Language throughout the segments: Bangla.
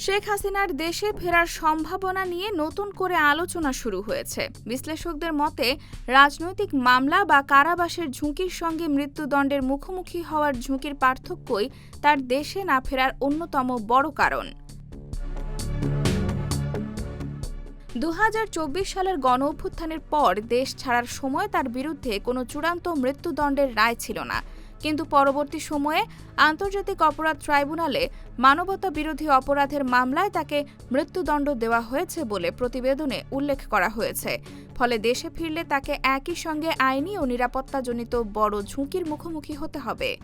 শেখ হাসিনার দেশে ফেরার সম্ভাবনা নিয়ে নতুন করে আলোচনা শুরু হয়েছে। বিশ্লেষকদের মতে, রাজনৈতিক মামলা বা কারাবাসের ঝুঁকির সঙ্গে মৃত্যুদণ্ডের মুখোমুখি হওয়ার ঝুঁকির পার্থক্যই তার দেশে না ফেরার অন্যতম বড় কারণ। 2024 সালের গণঅভ্যুত্থানের পর দেশ ছাড়ার সময় তার বিরুদ্ধে কোনো চূড়ান্ত মৃত্যুদণ্ডের রায় ছিল না, কিন্তু পরবর্তী সময়ে আন্তর্জাতিক অপরাধ ট্রাইব্যুনালে মানবতা বিরোধী অপরাধের মামলায় তাকে মৃত্যুদণ্ড দেওয়া হয়েছে বলে প্রতিবেদনে উল্লেখ করা হয়েছে। ফলে দেশে ফিরলে তাকে একই সঙ্গে আইনি ও নিরাপত্তাজনিত বড় ঝুঁকির মুখোমুখি হতে হবে।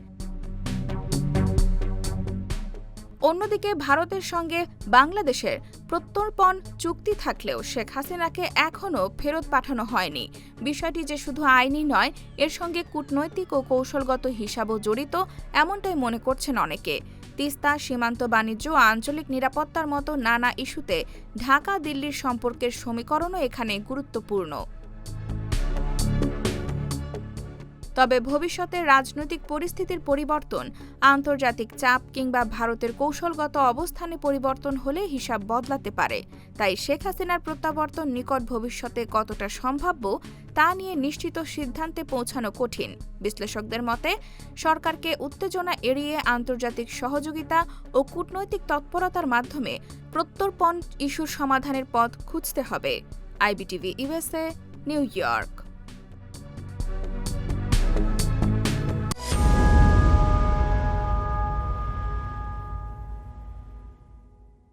অন্যদিকে ভারতের সঙ্গে বাংলাদেশের প্রত্যর্পণ চুক্তি থাকলেও শেখ হাসিনাকে এখনও ফেরত পাঠানো হয়নি। বিষয়টি যে শুধু আইনি নয়, এর সঙ্গে কূটনৈতিক ও কৌশলগত হিসাবও জড়িত, এমনটাই মনে করছেন অনেকে। তিস্তা, সীমান্ত বাণিজ্য ও আঞ্চলিক নিরাপত্তার মতো নানা ইস্যুতে ঢাকা-দিল্লির সম্পর্কের সমীকরণও এখানে গুরুত্বপূর্ণ। তবে ভবিষ্যতে রাজনৈতিক পরিস্থিতির পরিবর্তন, আন্তর্জাতিক চাপ কিংবা ভারতের কৌশলগত অবস্থানে পরিবর্তন হলে হিসাব বদলাতে পারে। তাই শেখ হাসিনার প্রত্যাবর্তন নিকট ভবিষ্যতে কতটা সম্ভাব্য তা নিয়ে নিশ্চিত সিদ্ধান্তে পৌঁছানো কঠিন। বিশ্লেষকদের মতে, সরকারকে উত্তেজনা এড়িয়ে আন্তর্জাতিক সহযোগিতা ও কূটনৈতিক তৎপরতার মাধ্যমে প্রত্যর্পণ ইস্যুর সমাধানের পথ খুঁজতে হবে। IBTV USA, new York.